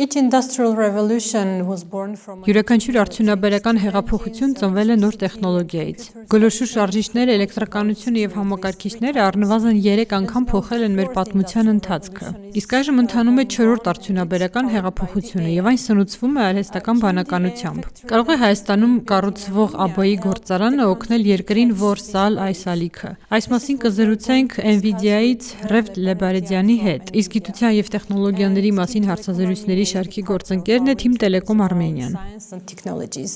Each industrial revolution was born from Յուրաքանչյուր արդյունաբերական հեղափոխություն ծնվել է նոր տեխնոլոգիայից։ Գոլորշու շարժիչները, էլեկտրականությունը եւ համակարգիչները առնվազն 3 անգամ փոխել են մեր պատմության ընթացքը։ Իսկ այժմ ընթանում է 4-րդ արդյունաբերական հեղափոխությունը եւ այն սնուցվում է արհեստական բանականությամբ։ Կարող է Հայաստանում կառուցվող ԱԲ-ի գործարանը օգնել երկրին որսալ այս ալիքը։ Այս մասին կզրուցենք NVIDIA-ից Ռև Լեբարեդյանի հետ։ Իսկ գիտության եւ տեխնոլոգիաների մասին հարցազրույցների շարքի գործընկերն է Թիմ Տելեկոմ Արմենիան։ Science and technologies.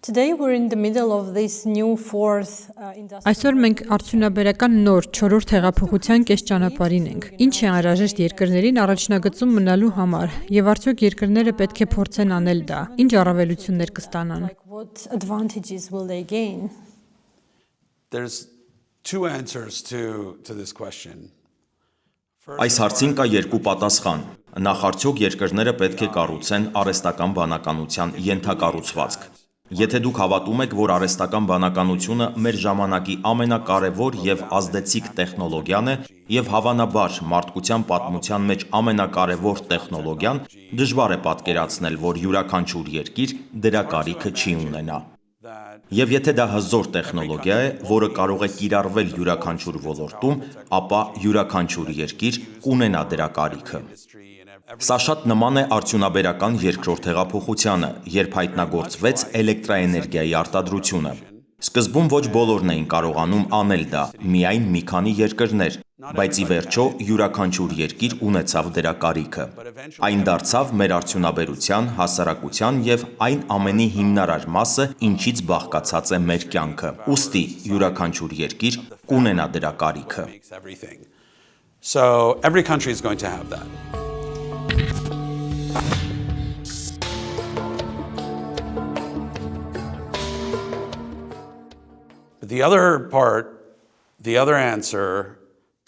Today we're in the middle of this new fourth industrial Այսօր մենք արդյունաբերական նոր 4-րդ հեղափոխության կես ճանապարհին ենք։ Ինչ է անհրաժեշտ երկրներին առաջնագծում մնալու համար եւ արդյոք երկրները պետք է փորձեն անել դա։ Ինչ առավելություններ կստանան։ what advantages will they gain? There's two answers to this question. Այս հարցին կա երկու պատասխան։ Նախ արդյոք երկրները պետք է կառուցեն արհեստական բանականության ենթակառուցվածք։ Եթե դուք հավատում եք, որ արհեստական բանականությունը մեր ժամանակի ամենակարևոր եւ ազդեցիկ տեխնոլոգիան է եւ հավանաբար մարդկության պատմության մեջ ամենակարևոր տեխնոլոգիան, դժվար է պատկերացնել, որ յուրաքանչյուր երկիր դրա կարիքը չի ունենա։ Եվ եթե դա հզոր տեխնոլոգիա է, որը կարող է կիրառվել յուրաքանչյուր ոլորտում, ապա յուրաքանչյուր երկիր կունենա դրա կարիքը։ Սա շատ նման է արդյունաբերական երկրորդ հեղափոխությանը, երբ հայտնագործվեց էլեկտրաէներգիայի արտադրությունը։ Սկզբում ոչ բոլորն էին կարողանում անել դա, միայն մի քանի երկրներ, բայց ի վերջո յուրաքանչյուր երկիր ունեցավ դրա կարիքը։ Այն դարձավ մեր արդյունաբերության, հասարակության եւ այն ամենի հիմնարար մասը, ինչից բաղկացած է մեր կյանքը։ Ուստի յուրաքանչյուր երկիր կունենա դրա կարիքը։ So every country is going to have that. The other part, the other answer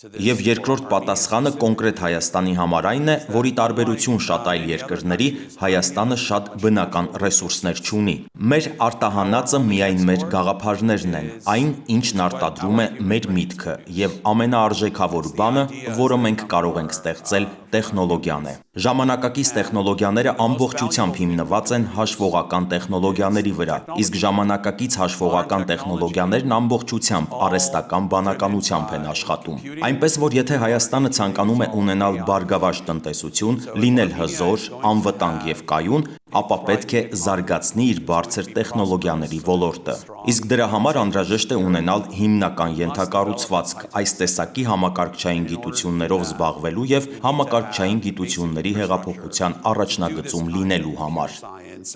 to this Եվ երկրորդ պատասխանը կոնկրետ Հայաստանի համար այն է, որի տարբերություն շատ այլ երկրների, Հայաստանը շատ բնական ռեսուրսներ չունի։ Մեր արտահանածը միայն մեր գաղափարներն են, այն, ինչն արտադրում է մեր միտքը, եւ ամենաարժեքավոր բանը, որը մենք կարող ենք ստեղծել, տեխնոլոգիան է։ Ժամանակակից տեխնոլոգիաները ամբողջությամբ հիմնված են հաշվողական տեխնոլոգիաների վրա, իսկ ժամանակակից հաշվողական տեխնոլոգիաներն ամբողջությամբ արհեստական բանականությամբ են աշխատում։ Այնպես որ եթե Հայաստանը ցանկանում է ունենալ բարգավաճ տնտեսություն, լինել հզոր, անվտանգ եւ կայուն, ապա պետք է զարգացնի իր բարձր տեխնոլոգիաների ոլորտը։ Իսկ դրա համար անհրաժեշտ է ունենալ հիմնական ենթակառուցվածք, այս տեսակի համակարգչային գիտություններով զբաղվելու եւ համակարգչային գիտությունների հեղափոխության առաջնագծում լինելու համար։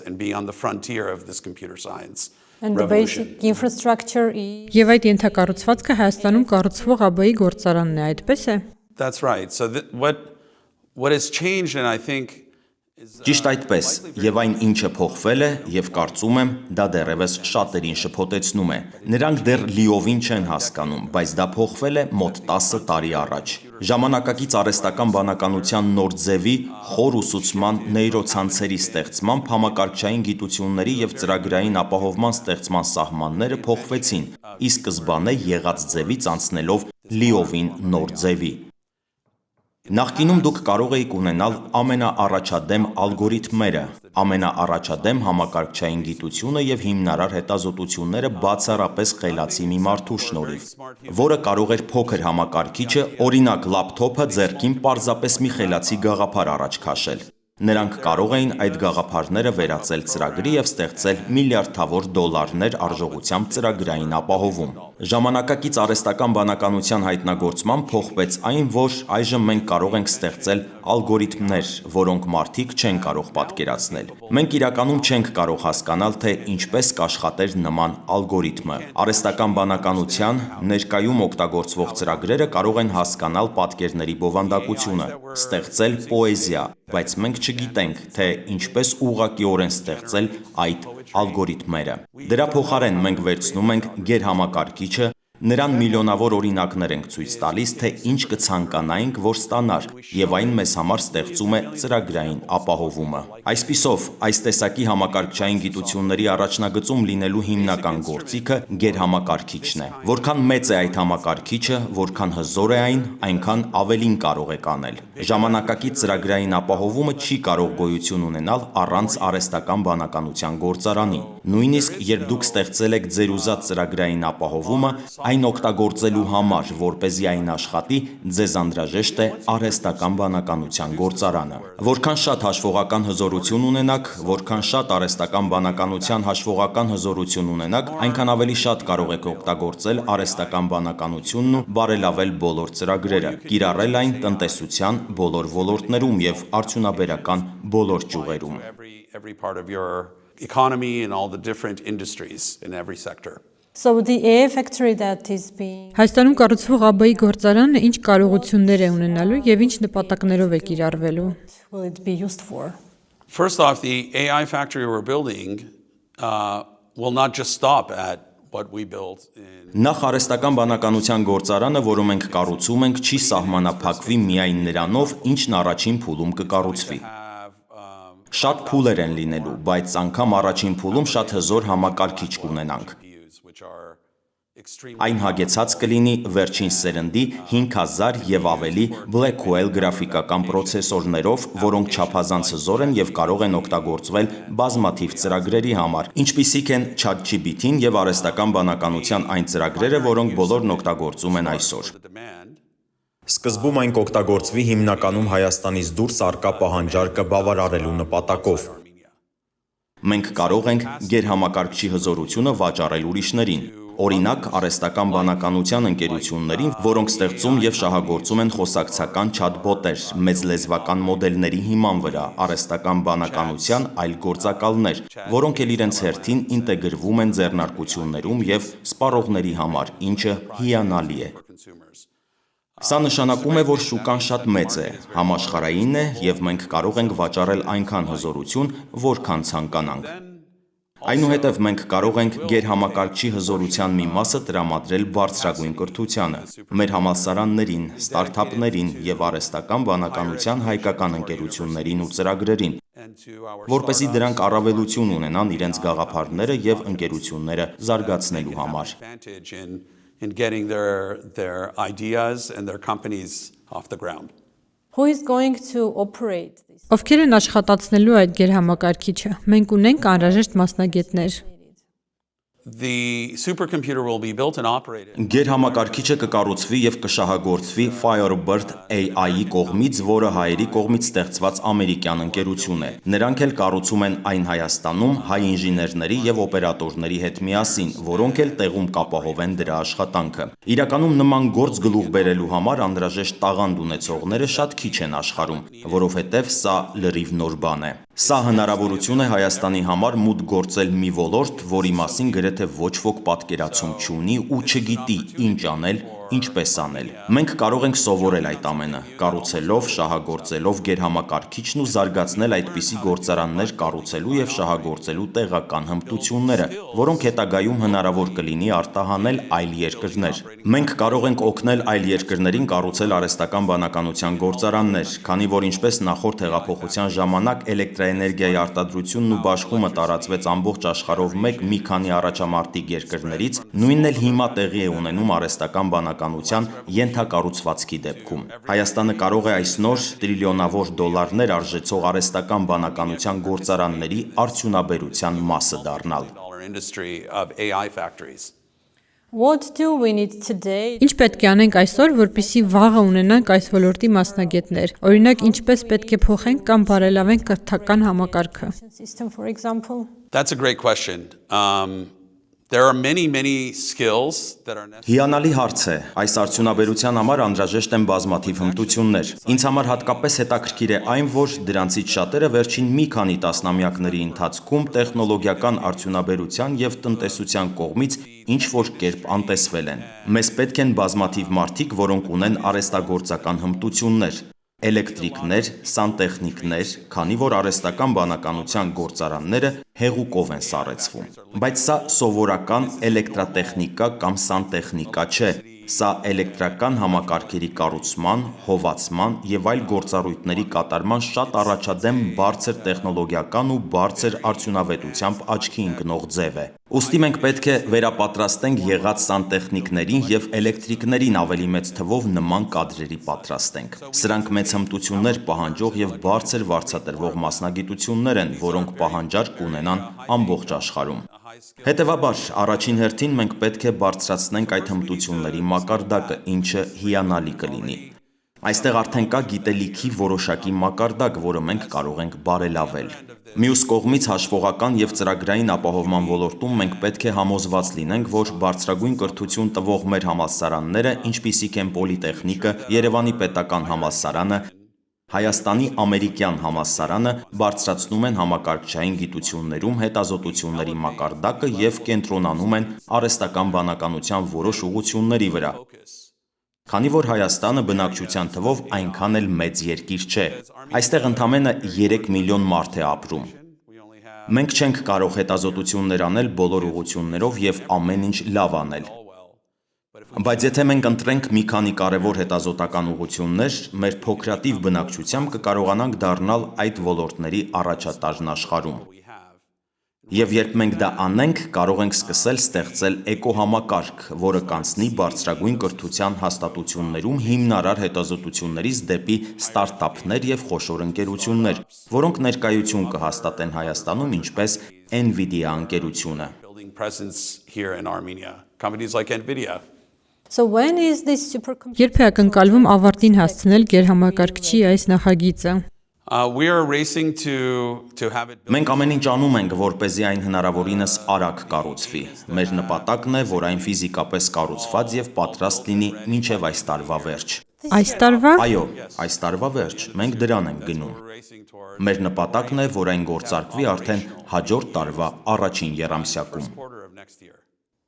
and be on the frontier of this computer science. And the basic infrastructure is Եվ այդ ենթակառուցվածքը Հայաստանում կառուցվող ԱԲ-ի գործարանն է, այդպես է։ That's right. So what has changed, and I think Ճիշտ այդպես, եւ այն ինչը փոխվել է, եւ կարծում եմ, դա դեռևս շատերին շփոթեցնում է։ Նրանք դեռ լիովին չեն հասկանում, բայց դա փոխվել է մոտ 10 տարի առաջ։ Ժամանակակից արհեստական բանականության նոր ձևի, խոր ուսուցման, նեյրոցանցերի ստեղծմամբ համակարգչային գիտությունների եւ ծրագրային ապահովման ստեղծման սահմանները փոխվեցին, ի սկզբանե եղած ձևից անցնելով լիովին նոր ձևի։ Նախկինում դուք կարող էիք ունենալ ամենաառաջադեմ ալգորիթմերը, ամենաառաջադեմ համակարգչային գիտությունը եւ հիմնարար հետազոտությունները բացառապես խելացի մի մարդու շնորհիվ, որը կարող էր փոքր համակարգիչը, օրինակ լապթոփը ձեռքին պարզապես մի խելացի գաղափար առաջ քաշել։ Նրանք կարող էին այդ գաղափարները վերածել ծրագրի եւ ստեղծել միլիարդավոր դոլարներ արժողությամբ ծրագրային ապահովում։ Ժամանակակից արհեստական բանականության հայտնագործման փոխվեց այն, որ այժմ մենք կարող ենք ստեղծել ալգորիթմներ, որոնք մարդիկ չեն կարող պատկերացնել։ Մենք իրականում չենք կարող հասկանալ, թե ինչպես կաշխատեր նման ալգորիթմը։ Արհեստական բանականության ներկայում օգտագործվող ծրագրերը կարող են հասկանալ պատկերների բովանդակությունը, ստեղծել պոեզիա, բայց մենք չգիտենք, թե ինչպես ուղղակիորեն ստեղծել այդ ալգորիթմերը։ Դրա փոխարեն մենք վերցնում ենք գերհամակարգիչը, Նրան միլիոնավոր օրինակներ ենք ցույց տալիս, թե ինչ կցանկանայինք, որ ստանար, եւ այն մեզ համար ստեղծում է ծրագրային ապահովումը։ Այսպիսով, այս տեսակի համակարգչային գիտությունների առաջնագծում լինելու հիմնական գործիքը գերհամակարգիչն է։ Որքան մեծ է այդ համակարգիչը, որքան հզոր է այն, այնքան ավելին կարող է կանել։ Ժամանակակից ծրագրային ապահովումը չի կարող գոյություն ունենալ առանց արհեստական բանականության գործարանի։ Նույնիսկ երբ դուք ստեղծել եք ձեր ուզած ծրագրային ապահովումը, այն օգտագործելու համար, որպեսզի այն աշխատի, ձեզ անհրաժեշտ է արհեստական բանականության գործարանը։ Որքան շատ հաշվողական հզորություն ունենաք, որքան շատ արհեստական բանականության հաշվողական հզորություն ունենաք, այնքան ավելի շատ կարող եք օգտագործել արհեստական բանականությունն ու բարելավել բոլոր ծրագրերը, կիրառել այն տնտեսության բոլոր ոլորտներում եւ արդյունաբերական բոլոր ճյուղերում։ Every part of your economy and all the different industries in every sector. So the AI factory that is being Հայաստանում կառուցվող ԱԲ-ի գործարանը ինչ կարողություններ է ունենալու եւ ինչ նպատակներով է կիրառվելու։ will it be used for? First off, the AI factory we're building will not just stop at what we built in. Նախ արհեստական բանականության գործարանը, որը մենք կառուցում ենք, չի սահմանափակվի միայն նրանով, ինչն առաջին փուլում կկառուցվի։ Շատ փուլեր են լինելու, բայց անգամ առաջին փուլում շատ հզոր համակարգիչ կունենանք։ Այն հագեցած կլինի վերջին սերնդի 5000 եւ ավելի Blackwell գրաֆիկական պրոցեսորներով, որոնք չափազանց հզոր են եւ կարող են օգտագործվել բազմաթիվ ծրագրերի համար, ինչպիսիք են ChatGPT-ն եւ արհեստական բանականության այն ծրագրերը, որոնք բոլորն օգտագործում են այսօր։ Սկզբում այն կօգտագործվի հիմնականում Հայաստանից դուրս առկա պահանջարկը բավարարելու նպատակով։ Մենք կարող ենք գերհամակարգչի հզորությունը վաճառել ուրիշներին։ Օրինակ, արհեստական բանականության ընկերություններին, որոնք ստեղծում եւ շահագործում են խոսակցական չաթբոտեր, մեծ լեզվական մոդելների հիման վրա, արհեստական բանականության այլ գործակալներ, որոնք էլ իրենց հերթին ինտեգրվում են ձեռնարկություններում եւ սպառողների համար, ինչը հիանալի է։ Սա նշանակում է, որ շուկան շատ մեծ է, համաշխարհային է եւ մենք կարող ենք վաճառել այնքան հզորություն, որքան ցանկանանք։ Այնուհետև մենք կարող ենք գերհամակարգչի հզորության մի մասը տրամադրել բարձրագույն կրթությանը, մեր համալսարաններին, ստարտափներին եւ արհեստական բանականության հայկական ընկերություններին ու ծրագրերին, որպեսզի դրանք առավելություն ունենան իրենց գաղափարները եւ ընկերությունները զարգացնելու համար։ In getting their ideas and their companies off the ground. Who is going to operate this? Ովքեր են աշխատացնելու այդ գերհամակարգիչը։ Մենք ունենք անհրաժեշտ մասնագետներ։ The supercomputer will be built and operated. Գերհամակարգիչը կկառուցվի եւ կշահագործվի Firebird AI-ի կողմից, որը հայերի կողմից ստեղծված ամերիկյան ընկերություն է։ Նրանք էլ կառուցում են այն Հայաստանում հայ ինժեներների եւ օպերատորների հետ միասին, որոնք էլ տեղում կապահովեն դրա աշխատանքը։ Իրականում նման գործ գլուխ բերելու համար անհրաժեշտ տաղանդ ունեցողները շատ քիչ են աշխարհում, որովհետեւ սա լրիվ նոր բան է։ Սա հնարավորություն է Հայաստանի համար մուտք գործել մի ոլորտ, որի մասին գրեթե ոչ ոք պատկերացում չունի ու չգիտի ինչ անել, ինչպես անել։ Մենք կարող ենք սովորել այդ ամենը, կառուցելով, շահագործելով գերհամակարգիչն ու զարգացնել այդպիսի գործարաններ կառուցելու եւ շահագործելու տեղական հմտությունները, որոնք հետագայում հնարավոր կլինի արտահանել այլ երկրներ։ Մենք կարող ենք օգնել այլ երկրներին կառուցել արհեստական բանականության գործարաններ, քանի որ ինչպես նախորդ հեղափոխության ժամանակ էլեկտրաէներգիայի արտադրությունն ու բաշխումը տարածվեց ամբողջ աշխարհով մի քանի առաջամարտիկ երկրներից, նույնն էլ հիմա տեղի է ունենում արհեստական բանականության ենթակառուցվածքի դեպքում։ Հայաստանը կարող է այսօր տրիլիոնավոր դոլարներ արժեցող արհեստական բանականության գործարանների արդյունաբերության մասը դառնալ։ What do we need today? Ինչ պետք է անենք այսօր, որպեսզի վաղը ունենանք այս ոլորտի մասնագետներ։ Օրինակ, ինչպես պետք է փոխենք կամ բարելավենք կրթական համակարգը։ System, for example. That's a great question. There are many skills that are necessary. Հիանալի հարց է։ Այս արդյունաբերության համար անհրաժեշտ են բազմաթիվ հմտություններ։ Ինձ համար հատկապես հետաքրքիր է այն, որ դրանցից շատերը վերջին մի քանի տասնամյակների ընթացքում տեխնոլոգիական արդյունաբերության եւ տնտեսության կողմից ինչ-որ կերպ անտեսվել են։ Մեզ պետք են բազմաթիվ մարդիկ, որոնք ունեն արհեստագործական հմտություններ։ էլեկտրիկներ, սանտեխնիկներ, քանի որ արհեստական բանականության գործարանները հեղուկով են սառեցվում։ Բայց սա սովորական էլեկտրատեխնիկա կամ սանտեխնիկա չէ։ Սա էլեկտրական համակարգերի կառուցման, հովացման եւ այլ գործառույթների կատարման շատ առաջադեմ բարձր տեխնոլոգիական ու բարձր արդյունավետությամբ աչքի ընկնող ձև է։ Ուստի մենք պետք է վերապատրաստենք եղած սանտեխնիկներին եւ էլեկտրիկներին ավելի մեծ թվով նման կադրերի պատրաստենք։ Սրանք մեծ հմտություններ պահանջող եւ բարձր վարձատրվող մասնագիտություններ են, որոնք պահանջարկ կունենան ամբողջ աշխարհում։ Հետևաբար, առաջին հերթին մենք պետք է բարձրացնենք այդ հմտությունների մակարդակը, ինչը հիանալի կլինի։ Այստեղ արդեն կա գիտելիքի որոշակի մակարդակ, որը մենք կարող ենք բարելավել։ Մյուս կողմից հաշվողական եւ ծրագրային ապահովման ոլորտում մենք պետք է համոզված լինենք, որ բարձրագույն կրթություն տվող մեր համալսարանները, ինչպիսիք են Պոլիտեխնիկը, Երևանի պետական համալսարանը, Հայաստանի ամերիկյան համալսարանը բարձրացնում են համակարգչային գիտություններում հետազոտությունների մակարդակը եւ կենտրոնանում են արհեստական բանականության որոշ ուղղությունների վրա։ Քանի որ Հայաստանը բնակչության թվով այնքան էլ մեծ երկիր չէ, այստեղ ընդամենը 3 միլիոն մարդ է ապրում։ Մենք չենք կարող հետազոտություններ անել բոլոր ուղղություններով եւ ամեն ինչ լավ անել։ Բայց եթե մենք ընտրենք մի քանի կարևոր հետազոտական ուղղություններ, մեր փոքրատիվ բնակչությամբ կկարողանանք դառնալ այդ ոլորտների առաջատարն աշխարհում։ Եվ երբ մենք դա անենք, կարող ենք սկսել ստեղծել էկոհամակարգ, որը կանցնի բարձրագույն կրթության հաստատություններում հիմնարար հետազոտություններից դեպի ստարտափներ եւ խոշոր ընկերություններ, որոնք ներկայություն կհաստատեն Հայաստանում, ինչպես NVIDIA ընկերությունը։ So when is this supercomputer? Երբ է ակնկալվում ավարտին հասցնել գերհամակարգչի այս նախագիծը։ We are racing to have it. Մենք ամեն ինչ անում ենք, որպեսզի այն հնարավորինս արագ կառուցվի։ Մեր նպատակն է, որ այն ֆիզիկապես կառուցված եւ պատրաստ լինի մինչեւ այս տարվա վերջ։ Այս տարվա Այո, այս տարվա վերջ, մենք դրան ենք գնում։ Մեր նպատակն է, որ այն գործարկվի արդեն հաջորդ տարվա առաջին եռամսյակում։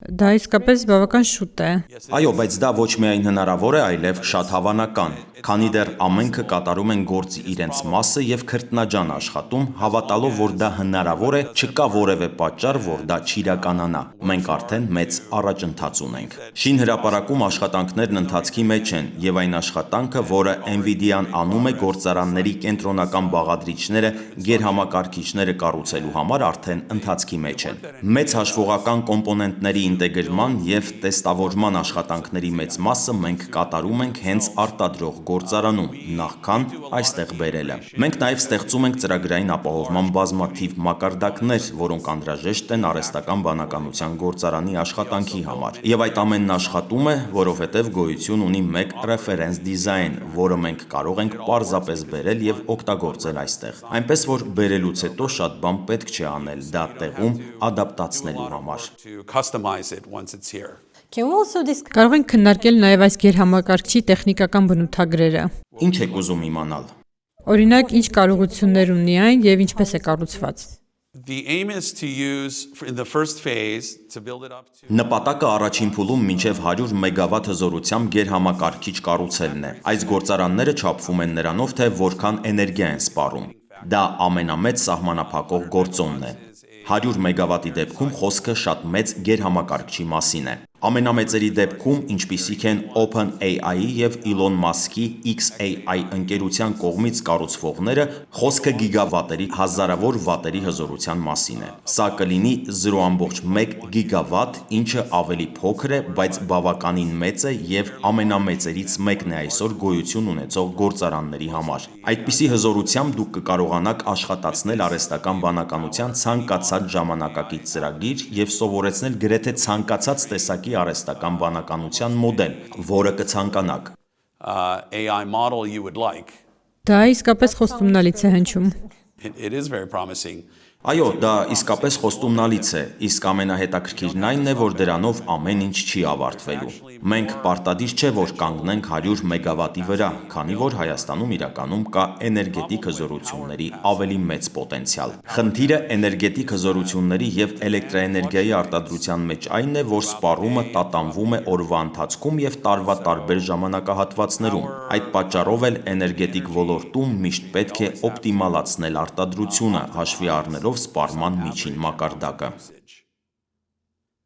դա իսկապես բավական շուտ է։ Այո, բայց դա ոչ միայն հնարավոր է, այլև շատ հավանական, քանի դեռ ամենքը կատարում են գործի իրենց մասը եւ քրտնաջան աշխատում, հավատալով, որ դա հնարավոր է, չկա որևէ պատճառ, որ դա չիրականանա։ Մենք արդեն մեծ առաջընթաց ունենք։ Շինհրապարակում աշխատանքներն ընթացքի մեջ են եւ այն աշխատանքը, որը NVIDIA-ն անում է գործարանների կենտրոնական բաղադրիչները գերհամակարգիչները կառուցելու համար, արդեն ընթացքի մեջ են։ Մեծ հաշվողական կոմպոնենտների ինտեգրման եւ տեստավորման աշխատանքների մեծ մասը մենք կատարում ենք հենց արտադրող գործարանում, նախքան այստեղ բերելը։ Մենք նաեւ ստեղծում ենք ծրագրային ապահովման բազմաթիվ մակարդակներ, որոնք անհրաժեշտ են արհեստական բանականության գործարանի աշխատանքի համար։ Եվ այդ ամենն աշխատում է, որովհետեւ գոյություն ունի մեկ ռեֆերենս դիզայն, որը մենք կարող ենք պարզապես բերել եւ օգտագործել այստեղ։ Այնպես որ բերելուց հետո շատ բան պետք չէ անել, դա տեղում ադապտացնելու համար։ Can we also discuss Կարող ենք քննարկել նաև այս գերհամակարգչի տեխնիկական բնութագրերը։ Ինչ եք ուզում իմանալ։ Օրինակ, ինչ կարողություններ ունի այն եւ ինչպես է կառուցված։ The aim is to use in the first phase to build it up to Նպատակը առաջին փուլում մինչև 100 մեգավատ հզորությամբ գերհամակարգիչ կառուցելն է։ Այս գործարանները չափվում են նրանով, թե որքան էներգիա են սպառում։ Դա ամենամեծ սահմանափակող գործոնն է։ 100 մեգավատի դեպքում խոսքը շատ մեծ գերհամակարգչի մասին է։ Ամենամեծերի դեպքում, ինչպիսիք են OpenAI-ի եւ Elon Musk-ի xAI ընկերության կողմից կառուցվողները, խոսքը գիգավատերի, հազարավոր վատերի հզորության մասին է։ Սա կլինի 0.1 գիգավատ, ինչը ավելի փոքր է, բայց բավականին մեծ է եւ ամենամեծերից մեկն է այսօր գոյություն ունեցող գործարանների համար։ Այդպիսի հզորությամբ դուք կկարողանաք աշխատացնել արհեստական բանականության ցանկացած ժամանակակից ծրագիր եւ սովորեցնել գրեթե ցանկացած տեսակի արհեստական բանականության մոդել, որը կցանկանաք։ AI model you would like. Դա իսկապես խոստումնալից է հնչում։ It is very promising. Այո, դա իսկապես խոստումնալից է, իսկ ամենահետաքրքիրն այն է, որ դրանով ամեն ինչ չի ավարտվելու։ Մենք պարտադիր չէ, որ կանգնենք 100 մեգավատի վրա, քանի որ Հայաստանում իրականում կա էներգետիկ հզորությունների ավելի մեծ պոտենցիալ։ Խնդիրը էներգետիկ հզորությունների եւ էլեկտրաէներգիայի արտադրության մեջ այն է, որ սպառումը տատանվում է օրվա ընթացքում եւ տարվա տարբեր ժամանակահատվածներում։ Այդ պատճառով էլ էներգետիկ ոլորտում միշտ պետք է օպտիմալացնել արտադրությունը, հաշվի առնելով սպառման միջին մակարդակը։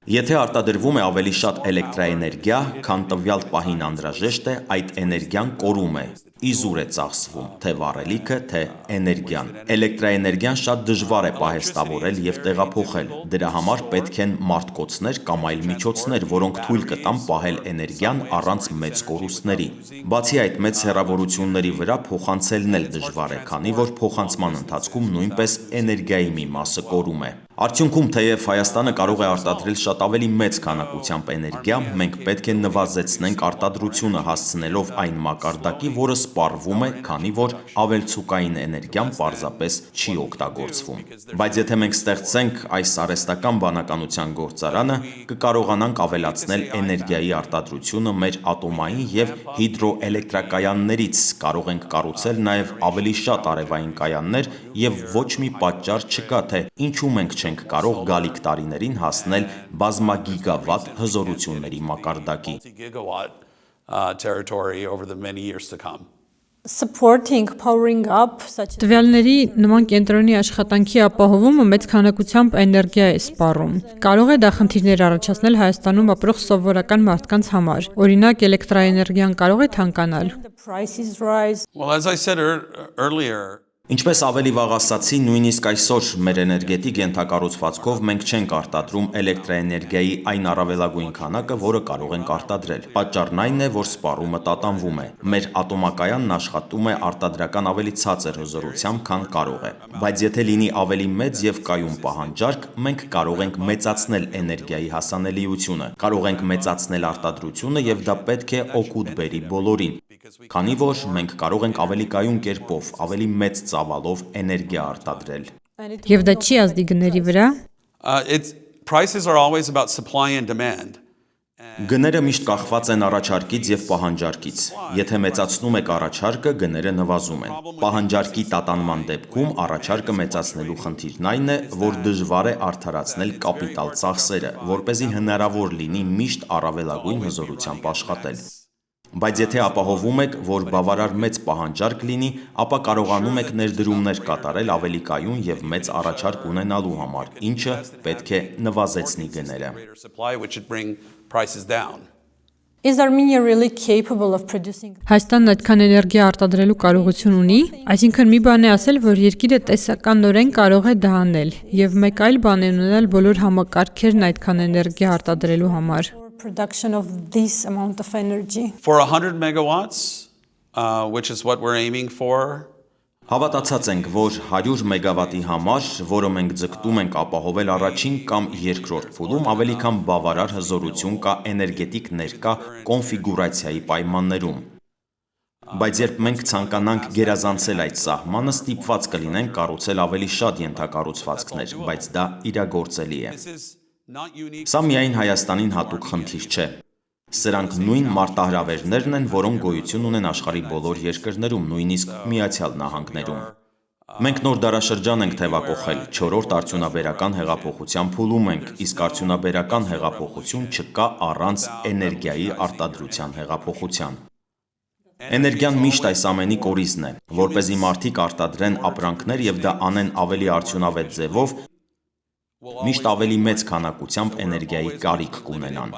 Եթե արտադրվում է ավելի շատ էլեկտրաէներգիա, քան տվյալ պահին անհրաժեշտ է, այդ էներգիան կորում է, իզուր է ծախսվում, թե վառելիքը, թե էներգիան։ Էլեկտրաէներգիան շատ դժվար է պահեստավորել եւ տեղափոխել։ Դրա համար պետք են մարտկոցներ կամ այլ միջոցներ, որոնք թույլ կտան պահել էներգիան առանց մեծ կորուստների։ Բացի այդ, մեծ հեռավորությունների վրա փոխանցելն էլ դժվար է, քանի որ փոխանցման ընթացքում նույնպես էներգիայի մի մասը կորում է։ Արդյունքում, թեև Հայաստանը կարող է արտադրել շատ ավելի մեծ քանակությամբ էներգիա, մենք պետք է նվազեցնենք արտադրությունը հասցնելով այն մակարդակի, որը սպառվում է, քանի որ ավելցուկային էներգիան պարզապես չի օգտագործվում։ Բայց եթե մենք ստեղծենք այս արհեստական բանականության գործարանը, կկարողանանք ավելացնել էներգիայի արտադրությունը մեր ատոմային եւ հիդրոէլեկտրակայաններից, կարող ենք կառուցել նաեւ ավելի շատ արևային կայաններ եւ ոչ մի պատճառ չկա, թե ինչու մենք չենք կարող գալիք տարիներին հասնել բազմագիգավատ հզորությունների մակարդակի։ Territory over the many years to come. Supporting powering up such Տվյալների նման կենտրոնի աշխատանքի ապահովումը մեծ քանակությամբ էներգիա է սպառում։ Կարող է դա խնդիրներ առաջացնել Հայաստանում ապրող սովորական մարդկանց համար։ Օրինակ, էլեկտրաէներգիան կարող է թանկանալ։ the prices rise. Well, as I said earlier, Ինչպես ավելի վաղ ասացի, նույնիսկ այսօր մեր էներգետիկ ենթակառուցվածքով մենք չենք արտադրում էլեկտրաէներգիայի այն առավելագույն քանակը, որը կարող ենք արտադրել։ Պատճառն այն է, որ սպառումը տատանվում է։ Մեր ատոմակայանն աշխատում է արտադրական ավելի ցածր հզորությամբ, քան կարող է։ Բայց եթե լինի ավելի մեծ եւ կայուն պահանջարկ, մենք կարող ենք մեծացնել էներգիայի հասանելիությունը, կարող ենք մեծացնել արտադրությունը եւ դա պետք է օգուտ բերի բոլորին։ Քանի որ մենք կարող ենք ավելի կայուն կերպով, ավելի մեծ ծավալով էներգիա արտադրել։ Եվ դա չի ազդի գների վրա։ prices are always about supply and demand. Գները միշտ կախված են առաջարկից եւ պահանջարկից։ Եթե մեծացնում եք առաջարկը, գները նվազում են։ Պահանջարկի տատանման դեպքում առաջարկը մեծացնելու խնդիրն այն է, որ դժվար է արդարացնել կապիտալ ծախսերը, որպեսզի հնարավոր լինի միշտ առավելագույն հզորությամբ աշխատել։ Բայց եթե ապահովում եք, որ բավարար մեծ պահանջարկ լինի, ապա կարողանում եք ներդրումներ կատարել ավելի կայուն եւ մեծ առաջարկ ունենալու համար, ինչը պետք է նվազեցնի գները։ Is Armenia really capable of producing? Հայաստանն այդքան էներգիա արտադրելու կարողություն ունի, այսինքն մի բան է ասել, որ երկիրը տեսականորեն կարող է դա անել, եւ մեկ այլ բան է ունենալ բոլոր համակարգերն այդքան էներգիա արտադրելու համար։ Production of this amount of energy. For 100 megawatts, which is what we're aiming for, Հավատացած ենք, որ 100 մեգավատի համար, որը մենք ձգտում ենք ապահովել առաջին կամ երկրորդ փուլում, ավելի քան բավարար հզորություն կա էներգետիկ ներկա կոնֆիգուրացիայի պայմաններում։ Բայց երբ մենք ցանկանանք գերազանցել այդ սահմանը, ստիպված կլինենք կառուցել ավելի շատ ենթակառուցվածքներ, բայց դա իրագործելի է։ Սա միայն Հայաստանին հատուկ խնդիր չէ։ Սրանք նույն մարտահրավերներն են, որոնք գոյություն ունեն աշխարհի բոլոր երկրներում, նույնիսկ Միացյալ Նահանգներում։ Մենք նոր դարաշրջան ենք թևակողել, 4-րդ արդյունաբերական հեղափոխության փուլում ենք, իսկ արդյունաբերական հեղափոխություն չկա առանց էներգիայի արտադրության հեղափոխության։ Էներգիան միշտ այս ամենի կորիզն է, որպեսզի մարդիկ արտադրեն ապրանքներ եւ դա անեն ավելի արդյունավետ ձևով, միշտ ավելի մեծ քանակությամբ էներգիայի կարիք կունենան։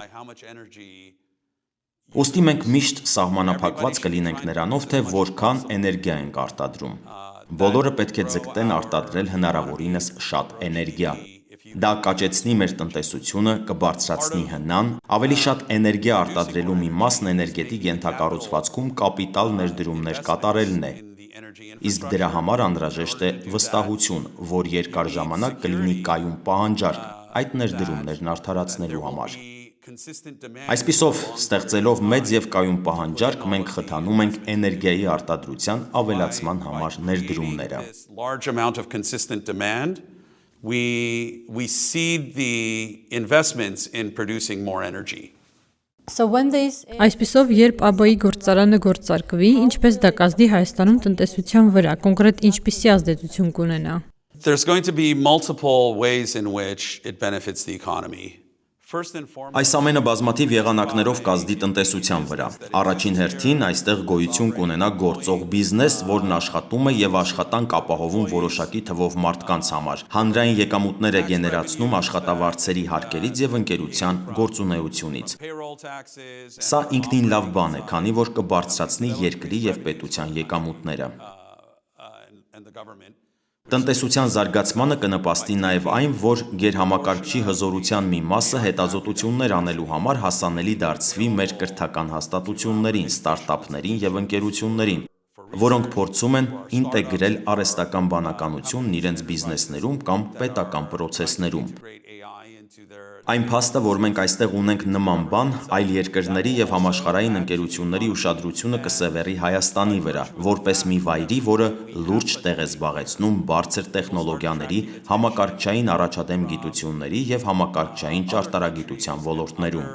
Ոստի մենք միշտ սահմանափակված կլինենք նրանով, թե որքան էներգիա ենք արտադրում։ Բոլորը պետք է ձգտեն արտադրել հնարավորինս շատ էներգիա։ Դա կաճեցնի մեր տնտեսությունը, կբարձրացնի հնան, ավելի շատ էներգիա արտադրելու մի մասն էներգետիկ ենթակառուցվածքում կապիտալ ներդրումներ կատարելն է։ Իսկ դրա համար անհրաժեշտ է վստահություն, որ երկար ժամանակ կլինի կայուն պահանջարկ այդ ներդրումներն արդարացնելու համար։ Այսպիսով, ստեղծելով մեծ եւ կայուն պահանջարկ, մենք խթանում ենք էներգիայի արտադրության ավելացման համար ներդրումները։ we seed the investments in producing more energy. So when these Այսպիսով, երբ ԱԲ-ի գործարանը գործարկվի, ինչպես դա կազդի Հայաստանում տնտեսության վրա, կոնկրետ ինչպիսի ազդեցություն կունենա։ There's going to be multiple ways in which it benefits the economy. First and foremost, Այս ամենը բազմաթիվ եղանակներով կազդի տնտեսության վրա։ Առաջին հերթին այստեղ գոյություն կունենա գործող բիզնես, որն աշխատում է եւ աշխատանք ապահովում որոշակի թվով մարդկանց համար։ Հանրային եկամուտներ է գեներացնում աշխատավարձերի հարկերից եւ ընկերության գործունեությունից։ payroll taxes Սա ինքնին լավ բան է, քանի որ կբարձրացնի երկրի եւ պետության եկամուտները։ and the government. Տնտեսության զարգացմանը կնպաստի նաև այն, որ գերհամակարգչի հզորության մի մասը հետազոտություններ անելու համար հասանելի դարձվի մեր կրթական հաստատություններին, ստարտափներին եւ ընկերություններին, որոնք փորձում են ինտեգրել արհեստական բանականությունն իրենց բիզնեսներում կամ պետական պրոցեսներում։ Integrate AI into their Այն փաստը, որ մենք այստեղ ունենք նման բան, այլ երկրների եւ համաշխարհային ընկերությունների ուշադրությունը կսևեռի Հայաստանի վրա, որպես մի վայրի, որը լուրջ տեղ է զբաղեցնում բարձր տեխնոլոգիաների, համակարգչային առաջադեմ գիտությունների եւ համակարգչային ճարտարագիտության ոլորտներում։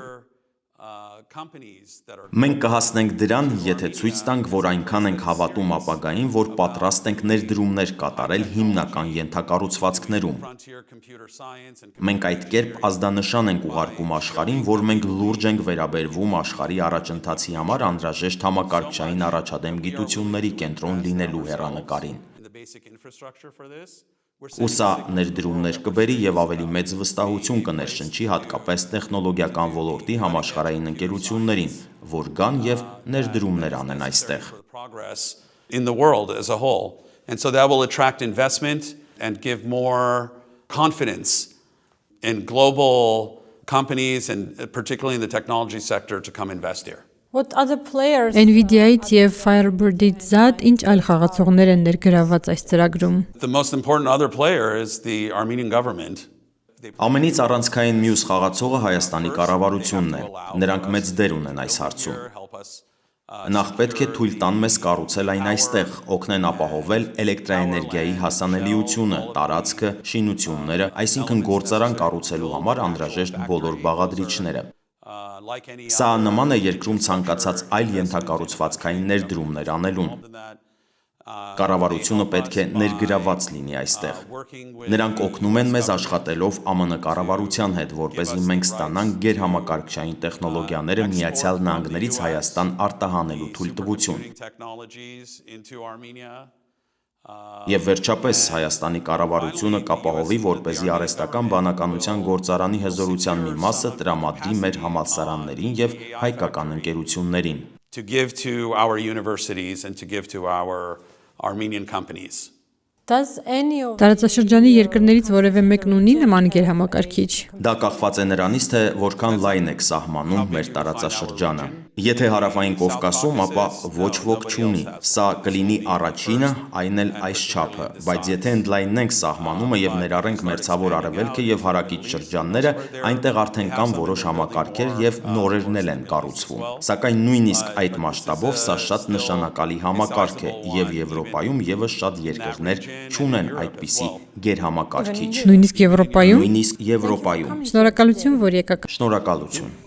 companies that are Մենք կհասնենք դրան, եթե ցույց տանք, որ այնքան ենք հավատում ապագային, որ պատրաստ ենք ներդրումներ կատարել հիմնական ենթակառուցվածքներում։ frontier computer science and Մենք այդ կերպ ազդանշան ենք ուղարկում աշխարհին, որ մենք լուրջ ենք վերաբերվում աշխարհի առաջընթացի համար անհրաժեշտ համակարգչային առաջադեմ գիտությունների կենտրոն լինելու հեռանկարին։ in the basic infrastructure for this. Ու սա ներդրումներ կբերի եւ ավելի մեծ վստահություն կներշնչի հատկապես տեխնոլոգիական ոլորտի համաշխարհային ընկերություններին, որ գան եւ ներդրումներ անեն այստեղ։ For the progress in the world as a whole. And so that will attract investment and give more confidence in global companies and particularly in the technology sector to come invest here. what other players Nvidia-ից եւ Firebird-ից զատ ինչ այլ խաղացողներ են ներգրաված այս ծրագրում։ The most important other player is the Armenian government. Ամենից առանցքային մյուս խաղացողը Հայաստանի կառավարությունն է։ Նրանք մեծ դեր ունեն այս հարցում։ Help us Նախ պետք է թույլ տան մեզ կառուցել այն այստեղ, օգնեն ապահովել էլեկտրաէներգիայի հասանելիությունը, տարածքը, շինությունները, այսինքն գործարան կառուցելու համար անհրաժեշտ բոլոր բաղադրիչները։ like any Սա նման է երկրում ցանկացած այլ ենթակառուցվածքային ներդրումներ անելուն։ Կառավարությունը պետք է ներգրաված լինի այստեղ։ Նրանք օգնում են մեզ աշխատելով ԱՄՆ կառավարության հետ, որպեսզի մենք ստանանք գերհամակարգչային տեխնոլոգիաները Միացյալ Նահանգներից Հայաստան արտահանելու թույլտվություն։ technologies into Armenia. Եվ վերջապես Հայաստանի կառավարությունը կապահովի, որպեսզի արհեստական բանականության գործարանի հզորության մի մասը տրամադրի մեր համալսարաններին եւ հայկական ընկերություններին։ To give to our universities and to give to our Armenian companies. does any of Տարածաշրջանի երկրներից որևէ մեկն ունի նման գերհամակարգիչ։ Դա կախված է նրանից, թե որքան լայն եք սահմանում մեր տարածաշրջանը։ Եթե հարավային Կովկասում, ապա ոչ ոք չունի։ Սա կլինի առաջինը, այն էլ այս չափը, բայց եթե ընդլայնենք սահմանումը եւ ներառենք մերձավոր արևելքը եւ հարակից շրջանները, այնտեղ արդեն կան որոշ համակարգեր եւ նորերն են կառուցվում։ Սակայն նույնիսկ այդ մասշտաբով սա շատ նշանակալի համակարգ է եւ Եվրոպայում եւս շատ երկրներ չունեն այդպիսի գերհամակարգիչ։ Նույնիսկ Եվրոպայում։ Նույնիսկ Եվրոպայում։ Շնորհակալություն, որ եկաք։ Շնորհակալություն։